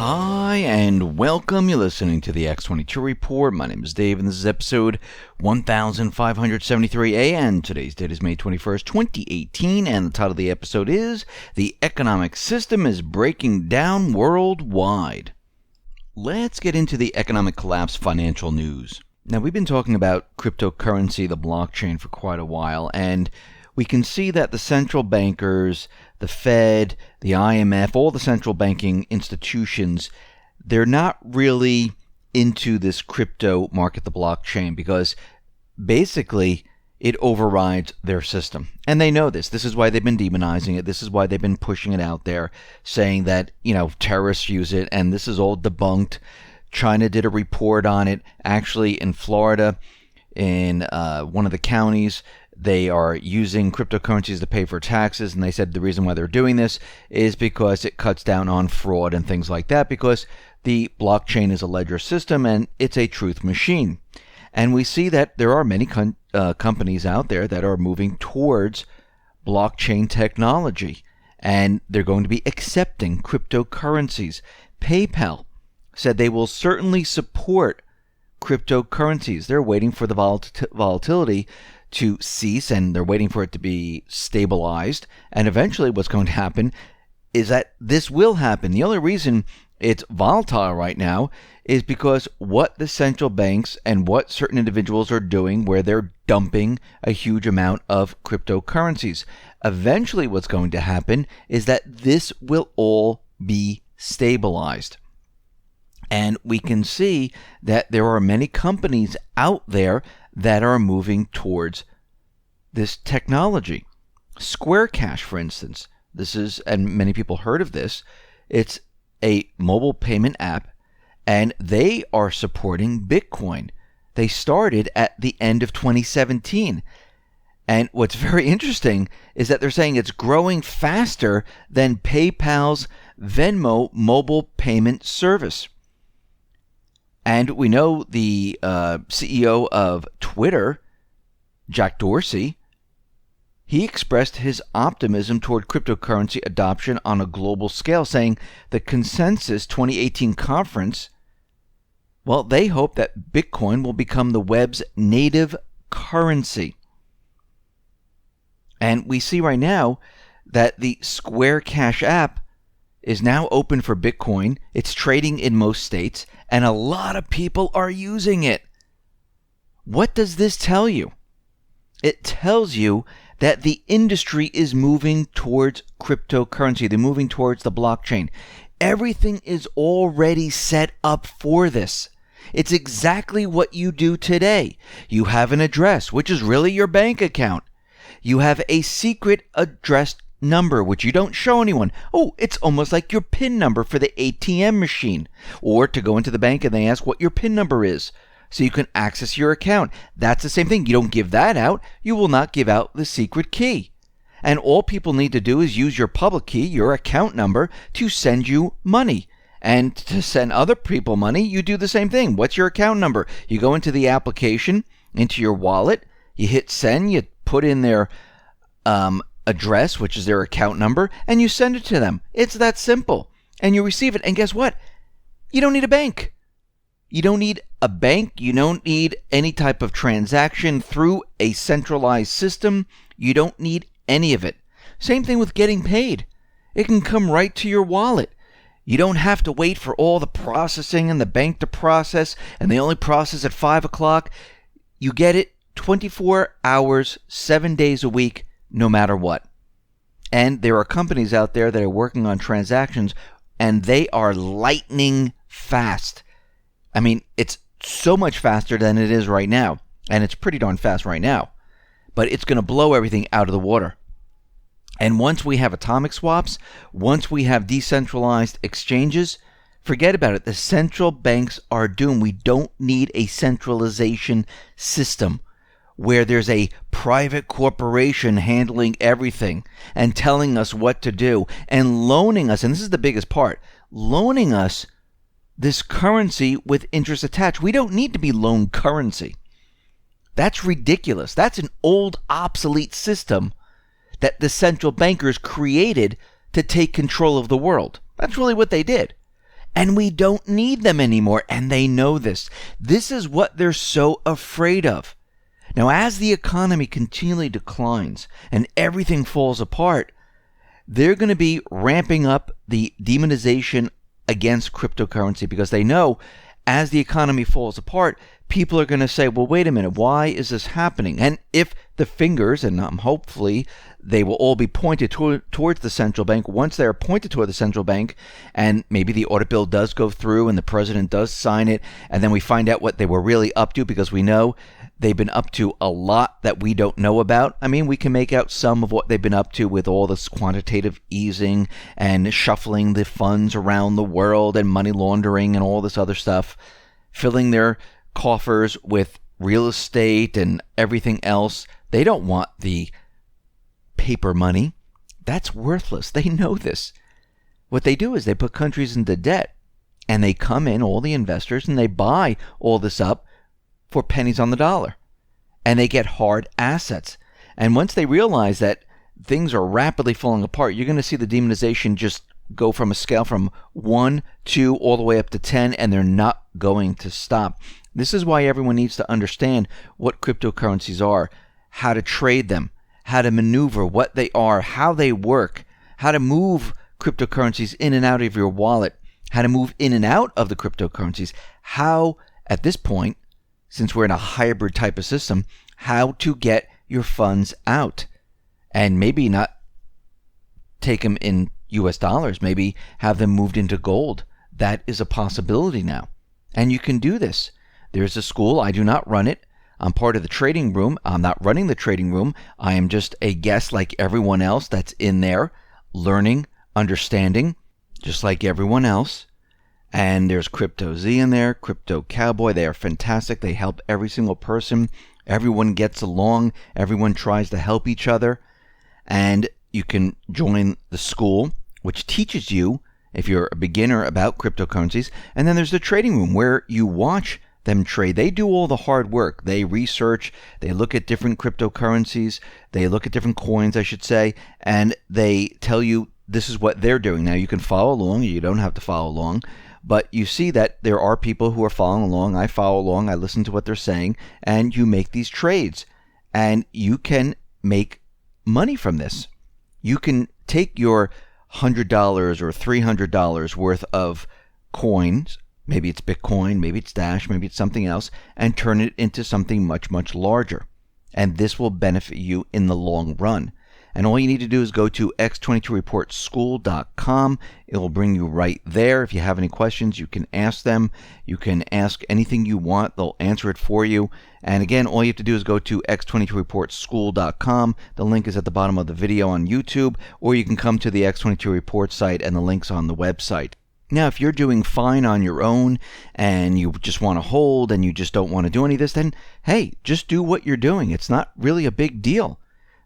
Hi, and welcome. You're listening to the X22 Report. My name is Dave, and this is episode 1573A, and today's date is May 21st, 2018, and the title of the episode is The Economic System is Breaking Down Worldwide. Let's get into the economic collapse financial news. Now, we've been talking about cryptocurrency, the blockchain, for quite a while, and we can see that the central bankers, the Fed, the IMF, all the central banking institutions, they're not really into this crypto market, the blockchain, because basically it overrides their system. And they know this. This is why they've been demonizing it. This is why they've been pushing it out there, saying that, terrorists use it, and this is all debunked. China did a report on it. Actually, in Florida, in one of the counties, they are using cryptocurrencies to pay for taxes, and they said the reason why they're doing this is because it cuts down on fraud and things like that, because the blockchain is a ledger system and it's a truth machine. And we see that there are many companies out there that are moving towards blockchain technology, and they're going to be accepting cryptocurrencies. PayPal said they will certainly support cryptocurrencies. They're waiting for the volatility to cease, and they're waiting for it to be stabilized. And eventually what's going to happen is that this will happen. The only reason it's volatile right now is because what the central banks and what certain individuals are doing, where they're dumping a huge amount of cryptocurrencies. Eventually what's going to happen is that this will all be stabilized. And we can see that there are many companies out there that are moving towards this technology. Square Cash, for instance, this is, and many people heard of this, it's a mobile payment app, and they are supporting Bitcoin. They started at the end of 2017. And what's very interesting is that they're saying it's growing faster than PayPal's Venmo mobile payment service. And we know the CEO of Twitter, Jack Dorsey, he expressed his optimism toward cryptocurrency adoption on a global scale, saying the Consensus 2018 conference, well, they hope that Bitcoin will become the web's native currency. And we see right now that the Square Cash app is now open for Bitcoin. It's trading in most states, and a lot of people are using it. What does this tell you? It tells you that the industry is moving towards cryptocurrency. They're moving towards the blockchain. Everything is already set up for this. It's exactly what you do today. You have an address, which is really your bank account. You have a secret address number, which you don't show anyone. Oh, it's almost like your PIN number for the ATM machine. Or to go into the bank and they ask what your PIN number is, so you can access your account. That's the same thing. You don't give that out. You will not give out the secret key. And all people need to do is use your public key, your account number, to send you money. And to send other people money, you do the same thing. What's your account number? You go into the application, into your wallet, you hit send, you put in their address, which is their account number, and you send it to them. It's that simple. And you receive it. And guess what? You don't need a bank. You don't need a bank. You don't need any type of transaction through a centralized system. You don't need any of it. Same thing with getting paid. It can come right to your wallet. You don't have to wait for all the processing and the bank to process, and they only process at 5 o'clock. You get it 24 hours, 7 days a week, no matter what. And there are companies out there that are working on transactions, and they are lightning fast. I mean, it's so much faster than it is right now, and it's pretty darn fast right now. But it's going to blow everything out of the water. And once we have atomic swaps, once we have decentralized exchanges, forget about it. The central banks are doomed. We don't need a centralization system where there's a private corporation handling everything and telling us what to do and loaning us, and this is the biggest part, loaning us this currency with interest attached. We don't need to be loaned currency. That's ridiculous. That's an old, obsolete system that the central bankers created to take control of the world. That's really what they did. And we don't need them anymore, and they know this. This is what they're so afraid of. Now, as the economy continually declines and everything falls apart, they're going to be ramping up the demonization against cryptocurrency, because they know as the economy falls apart, people are going to say, well, wait a minute, why is this happening? And if the fingers, and hopefully they will all be pointed towards the central bank, once they're pointed toward the central bank, and maybe the audit bill does go through and the president does sign it, and then we find out what they were really up to, because we know they've been up to a lot that we don't know about. I mean, we can make out some of what they've been up to with all this quantitative easing and shuffling the funds around the world and money laundering and all this other stuff, filling their coffers with real estate and everything else. They don't want the paper money. That's worthless. They know this. What they do is they put countries into debt, and they come in, all the investors, and they buy all this up for pennies on the dollar, and they get hard assets. And once they realize that things are rapidly falling apart, you're going to see the demonization just go from a scale from 1, 2, all the way up to 10, and they're not going to stop. This is why everyone needs to understand what cryptocurrencies are, how to trade them, how to maneuver what they are, how they work, how to move cryptocurrencies in and out of your wallet, how to move in and out of the cryptocurrencies, how, at this point, since we're in a hybrid type of system, how to get your funds out. And maybe not take them in US dollars, maybe have them moved into gold. That is a possibility now. And you can do this. There's a school. I do not run it. I'm part of the trading room. I'm not running the trading room. I am just a guest like everyone else that's in there, learning, understanding, just like everyone else. And there's Crypto Z in there, Crypto Cowboy. They are fantastic. They help every single person. Everyone gets along. Everyone tries to help each other. And you can join the school, which teaches you, if you're a beginner, about cryptocurrencies. And then there's the trading room where you watch them trade. They do all the hard work. They research. They look at different cryptocurrencies. They look at different coins, I should say. And they tell you this is what they're doing. Now, you can follow along. You don't have to follow along. But you see that there are people who are following along. I follow along. I listen to what they're saying. And you make these trades. And you can make money from this. You can take your $100 or $300 worth of coins, maybe it's Bitcoin, maybe it's Dash, maybe it's something else, and turn it into something much, much larger. And this will benefit you in the long run. And all you need to do is go to X22reportschool.com. It will bring you right there. If you have any questions, you can ask them. You can ask anything you want. They'll answer it for you. And again, all you have to do is go to X22reportschool.com. The link is at the bottom of the video on YouTube, or you can come to the X22 Report site, and the link's on the website. Now, if you're doing fine on your own and you just want to hold and you just don't want to do any of this, then hey, just do what you're doing. It's not really a big deal.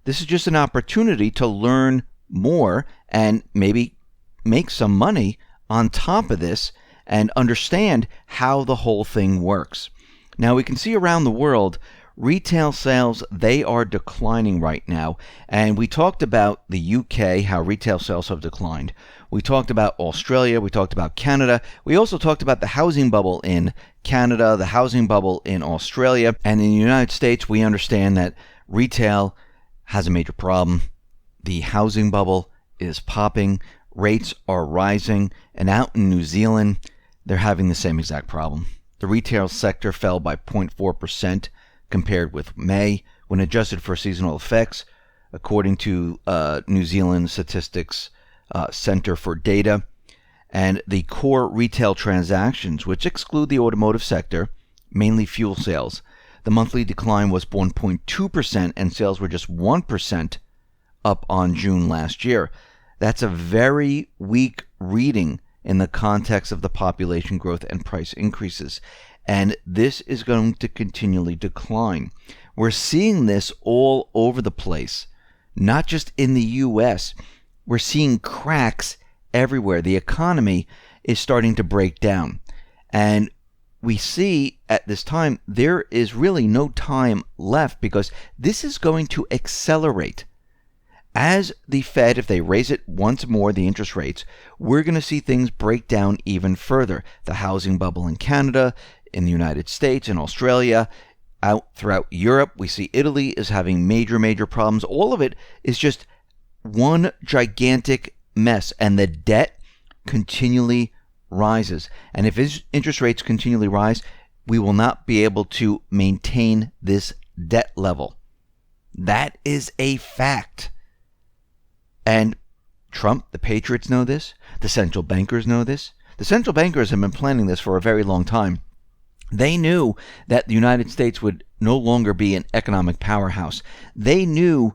This is just an opportunity to learn more and maybe make some money on top of this and understand how the whole thing works. Now, we can see around the world, retail sales, they are declining right now. And we talked about the UK, how retail sales have declined. We talked about Australia. We talked about Canada. We also talked about the housing bubble in Canada, the housing bubble in Australia. And in the United States, we understand that retail has a major problem. The housing bubble is popping. Rates are rising. And out in New Zealand, they're having the same exact problem. The retail sector fell by 0.4% compared with May when adjusted for seasonal effects, according to New Zealand Statistics Center for Data. And the core retail transactions, which exclude the automotive sector, mainly fuel sales, the monthly decline was 1.2%, and sales were just 1% up on June last year. That's a very weak reading in the context of the population growth and price increases. And this is going to continually decline. We're seeing this all over the place, not just in the U.S. We're seeing cracks everywhere. The economy is starting to break down. And we see at this time there is really no time left, because this is going to accelerate. As the Fed, if they raise it once more, the interest rates, we're going to see things break down even further. The housing bubble in Canada, in the United States, in Australia, out throughout Europe. We see Italy is having major problems. All of it is just one gigantic mess, and the debt continually rises. And if interest rates continually rise, we will not be able to maintain this debt level. That is a fact. And Trump, the patriots know this. The central bankers know this. The central bankers have been planning this for a very long time. They knew that the United States would no longer be an economic powerhouse. They knew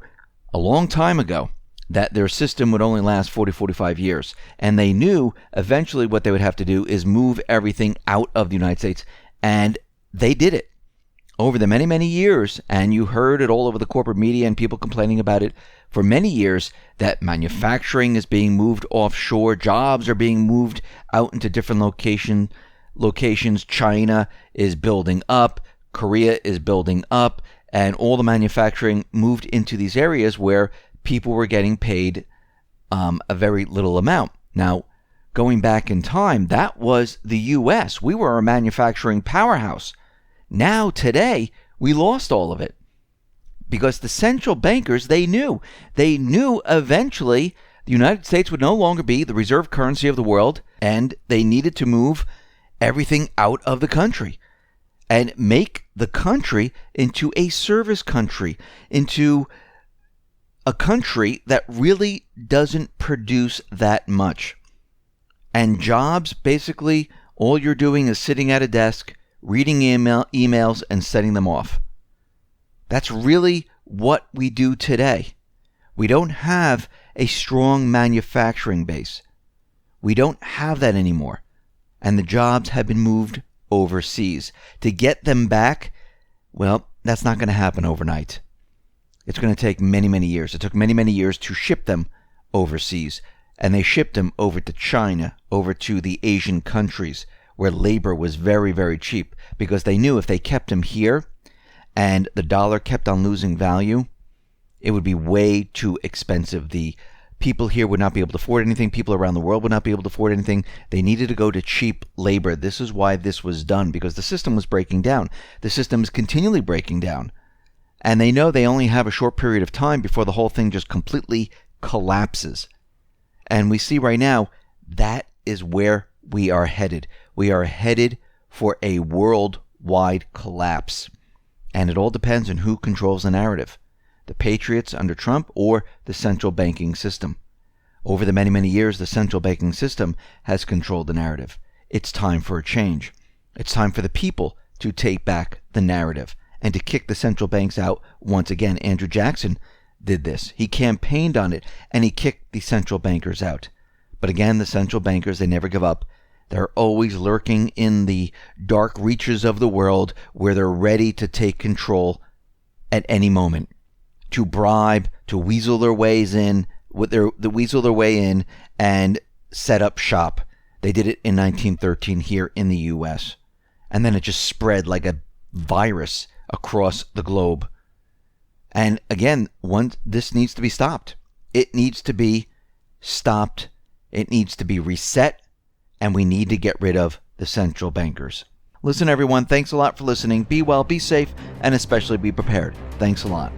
a long time ago that their system would only last 45 years. And they knew eventually what they would have to do is move everything out of the United States. And they did it over the many years. And you heard it all over the corporate media and people complaining about it for many years, that manufacturing is being moved offshore. Jobs are being moved out into different locations. China is building up. Korea is building up. And all the manufacturing moved into these areas where people were getting paid a very little amount. Now, going back in time, that was the U.S. We were a manufacturing powerhouse. Now, today, we lost all of it. Because the central bankers, they knew eventually the United States would no longer be the reserve currency of the world, and they needed to move everything out of the country and make the country into a service country, into a country that really doesn't produce that much. And jobs, basically, all you're doing is sitting at a desk, reading emails, and setting them off. That's really what we do today. We don't have a strong manufacturing base. We don't have that anymore. And the jobs have been moved overseas. To get them back, well, that's not going to happen overnight. It's going to take many years. It took many years to ship them overseas. And they shipped them over to China, over to the Asian countries, where labor was very cheap, because they knew if they kept them here and the dollar kept on losing value, it would be way too expensive. The people here would not be able to afford anything. People around the world would not be able to afford anything. They needed to go to cheap labor. This is why this was done, because the system was breaking down. The system is continually breaking down. And they know they only have a short period of time before the whole thing just completely collapses. And we see right now, that is where we are headed. We are headed for a worldwide collapse. And it all depends on who controls the narrative. The patriots under Trump or the central banking system. Over the many years, the central banking system has controlled the narrative. It's time for a change. It's time for the people to take back the narrative and to kick the central banks out once again. Andrew Jackson did this. He campaigned on it and he kicked the central bankers out. But again, the central bankers, they never give up. They're always lurking in the dark reaches of the world where they're ready to take control at any moment, to bribe, to weasel their way in and set up shop. They did it in 1913 here in the U.S. And then it just spread like a virus across the globe. And again, this needs to be stopped. It needs to be stopped. It needs to be reset. And we need to get rid of the central bankers. Listen, everyone, thanks a lot for listening. Be well, be safe, and especially be prepared. Thanks a lot.